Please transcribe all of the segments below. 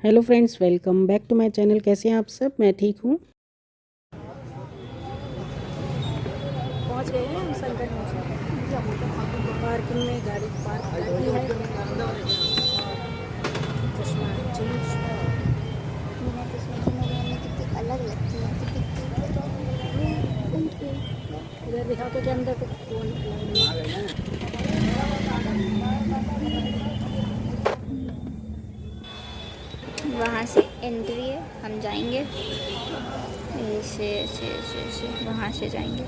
Hello friends, welcome back to my channel. कैसे हैं आप सब? मैं ठीक हूँ। पहुँच गए हैं हम संकट पार्किंग में, गाड़ी पार्क कर दी है। चश्मा चेंज कितनी अलग लगती है। इधर दिखा के अंदर तो फोन वहाँ से एंट्री है, हम जाएंगे ऐसे ऐसे ऐसे ऐसे वहाँ से जाएंगे।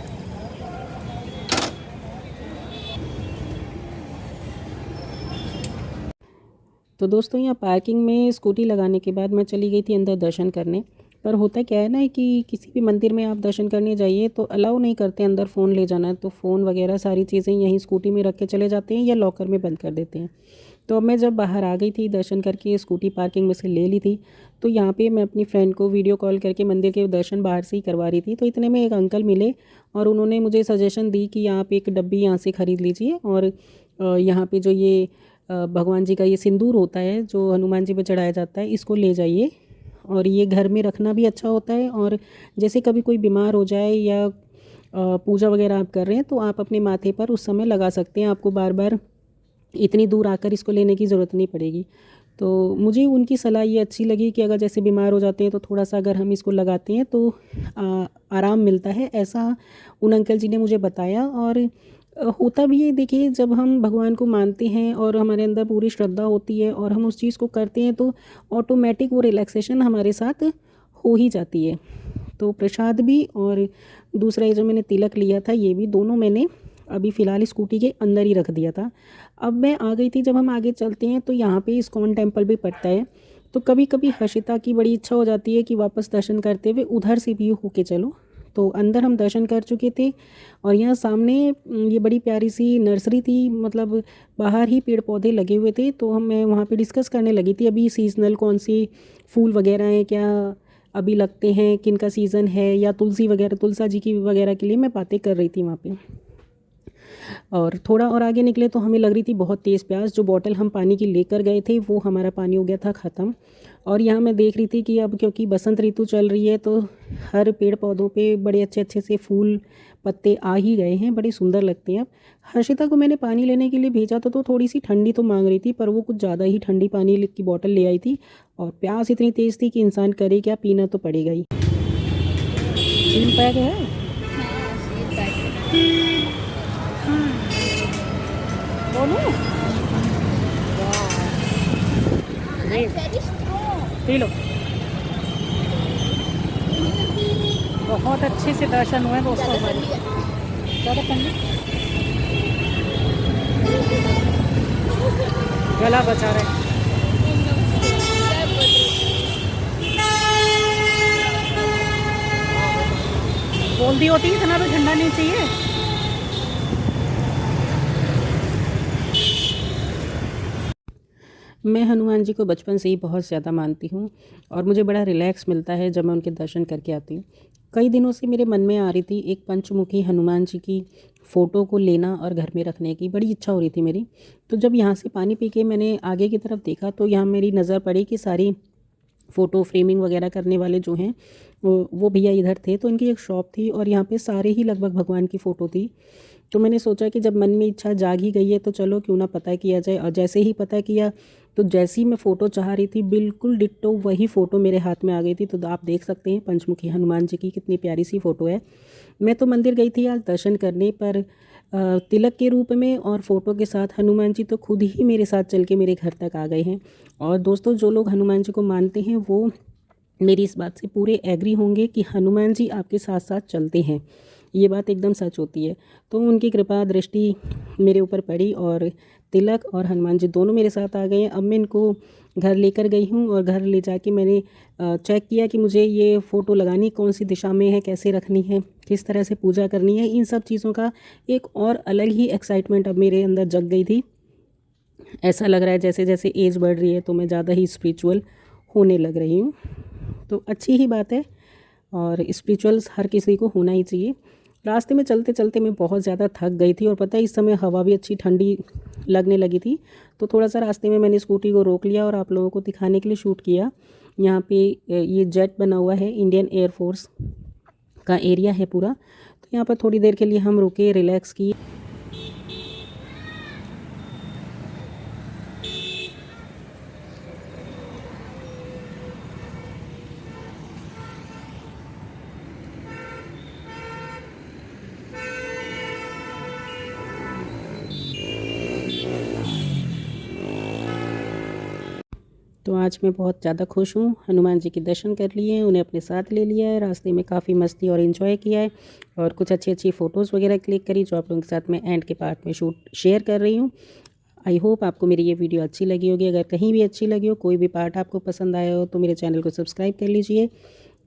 तो दोस्तों, यहाँ पार्किंग में स्कूटी लगाने के बाद मैं चली गई थी अंदर दर्शन करने। पर होता क्या है ना कि किसी भी मंदिर में आप दर्शन करने जाइए तो अलाउ नहीं करते अंदर फ़ोन ले जाना। तो फ़ोन वगैरह सारी चीज़ें यहीं स्कूटी में रख के चले जाते हैं या लॉकर में बंद कर देते हैं। तो अब मैं जब बाहर आ गई थी, दर्शन करके स्कूटी पार्किंग में से ले ली थी, तो यहाँ पे मैं अपनी फ्रेंड को वीडियो कॉल करके मंदिर के दर्शन बाहर से ही करवा रही थी। तो इतने में एक अंकल मिले और उन्होंने मुझे सजेशन दी कि आप एक डब्बी यहाँ से ख़रीद लीजिए और यहाँ पे जो ये भगवान जी का ये सिंदूर होता है जो हनुमान जी पे चढ़ाया जाता है, इसको ले जाइए और ये घर में रखना भी अच्छा होता है। और जैसे कभी कोई बीमार हो जाए या पूजा वगैरह आप कर रहे हैं तो आप अपने माथे पर उस समय लगा सकते हैं, आपको बार बार इतनी दूर आकर इसको लेने की ज़रूरत नहीं पड़ेगी। तो मुझे उनकी सलाह ये अच्छी लगी कि अगर जैसे बीमार हो जाते हैं तो थोड़ा सा अगर हम इसको लगाते हैं तो आराम मिलता है, ऐसा उन अंकल जी ने मुझे बताया। और होता भी है, देखिए, जब हम भगवान को मानते हैं और हमारे अंदर पूरी श्रद्धा होती है और हम उस चीज़ को करते हैं तो ऑटोमेटिक वो रिलैक्सेशन हमारे साथ हो ही जाती है। तो प्रसाद भी और दूसरा ये जो मैंने तिलक लिया था, ये भी दोनों मैंने अभी फ़िलहाल स्कूटी के अंदर ही रख दिया था। अब मैं आ गई थी, जब हम आगे चलते हैं तो यहाँ पे इस्कॉन टेम्पल भी पड़ता है। तो कभी कभी हर्षिता की बड़ी इच्छा हो जाती है कि वापस दर्शन करते हुए उधर से भी होके चलो। तो अंदर हम दर्शन कर चुके थे और यहाँ सामने ये बड़ी प्यारी सी नर्सरी थी, मतलब बाहर ही पेड़ पौधे लगे हुए थे। तो मैं वहाँ पे डिस्कस करने लगी थी अभी सीज़नल कौन सी फूल वगैरह हैं, क्या अभी लगते हैं, किन का सीज़न है, या तुलसी वगैरह, तुलसा जी की वगैरह के लिए मैं बातें कर रही थी वहाँ पे। और थोड़ा और आगे निकले तो हमें लग रही थी बहुत तेज़ प्यास। जो बॉटल हम पानी की लेकर गए थे वो हमारा पानी हो गया था ख़त्म। और यहाँ मैं देख रही थी कि अब क्योंकि बसंत ऋतु चल रही है तो हर पेड़ पौधों पे बड़े अच्छे अच्छे से फूल पत्ते आ ही गए हैं, बड़े सुंदर लगते हैं। अब हर्षिता को मैंने पानी लेने के लिए भेजा तो थोड़ी सी ठंडी तो मांग रही थी, पर वो कुछ ज़्यादा ही ठंडी पानी की बॉटल ले आई थी। और प्यास इतनी तेज़ थी कि इंसान करे क्या, पीना तो पड़ेगा ही। 3 पैक है दोनों। P low. बहुत अच्छे से दर्शन हुए दोस्तों हमारे। ज़्यादा ठंडी, गला बचा रहे। बोलती होती इतना तो ठंडा नहीं चाहिए। मैं हनुमान जी को बचपन से ही बहुत ज़्यादा मानती हूँ और मुझे बड़ा रिलैक्स मिलता है जब मैं उनके दर्शन करके आती हूँ। कई दिनों से मेरे मन में आ रही थी एक पंचमुखी हनुमान जी की फ़ोटो को लेना और घर में रखने की बड़ी इच्छा हो रही थी मेरी। तो जब यहाँ से पानी पी के मैंने आगे की तरफ देखा तो यहाँ मेरी नज़र पड़ी कि सारी फ़ोटो फ्रेमिंग वगैरह करने वाले जो हैं वो भैया इधर थे। तो इनकी एक शॉप थी और यहाँ पे सारे ही लगभग भगवान की फ़ोटो थी। तो मैंने सोचा कि जब मन में इच्छा जाग ही गई है तो चलो क्यों ना पता किया जाए। और जैसे ही पता किया तो जैसी मैं फ़ोटो चाह रही थी बिल्कुल डिट्टो वही फ़ोटो मेरे हाथ में आ गई थी। तो आप देख सकते हैं पंचमुखी हनुमान जी की कितनी प्यारी सी फ़ोटो है। मैं तो मंदिर गई थी आज दर्शन करने, पर तिलक के रूप में और फ़ोटो के साथ हनुमान जी तो खुद ही मेरे साथ चल के मेरे घर तक आ गए हैं। और दोस्तों, जो लोग हनुमान जी को मानते हैं वो मेरी इस बात से पूरे एग्री होंगे कि हनुमान जी आपके साथ साथ चलते हैं, ये बात एकदम सच होती है। तो उनकी कृपा दृष्टि मेरे ऊपर पड़ी और तिलक और हनुमान जी दोनों मेरे साथ आ गए हैं। अब मैं इनको घर लेकर गई हूँ और घर ले जाके मैंने चेक किया कि मुझे ये फ़ोटो लगानी कौन सी दिशा में है, कैसे रखनी है, किस तरह से पूजा करनी है। इन सब चीज़ों का एक और अलग ही एक्साइटमेंट अब मेरे अंदर जग गई थी। ऐसा लग रहा है जैसे जैसे एज बढ़ रही है तो मैं ज़्यादा ही स्पिरिचुअल होने लग रही हूँ। तो अच्छी ही बात है और स्पिरिचुअल्स हर किसी को होना ही चाहिए। रास्ते में चलते चलते मैं बहुत ज़्यादा थक गई थी और पता है इस समय हवा भी अच्छी ठंडी लगने लगी थी। तो थोड़ा सा रास्ते में मैंने स्कूटी को रोक लिया और आप लोगों को दिखाने के लिए शूट किया। यहाँ पे ये जेट बना हुआ है, इंडियन एयरफोर्स का एरिया है पूरा। तो यहाँ पर थोड़ी देर के लिए हम रुके, रिलैक्स किए। तो आज मैं बहुत ज़्यादा खुश हूँ। हनुमान जी के दर्शन कर लिए हैं, उन्हें अपने साथ ले लिया है, रास्ते में काफ़ी मस्ती और इन्जॉय किया है और कुछ अच्छी अच्छी फ़ोटोज़ वगैरह क्लिक करी जो आप लोगों के साथ मैं एंड के पार्ट में शूट शेयर कर रही हूँ। आई होप आपको मेरी ये वीडियो अच्छी लगी होगी। अगर कहीं भी अच्छी लगी हो, कोई भी पार्ट आपको पसंद आया हो, तो मेरे चैनल को सब्सक्राइब कर लीजिए,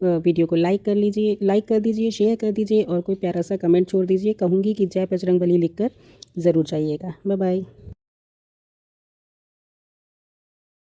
वीडियो को लाइक कर दीजिए, शेयर कर दीजिए और कोई प्यारा सा कमेंट छोड़ दीजिए। कहूँगी कि जय बजरंगबली लिखकर ज़रूर जाइएगा। Bye bye.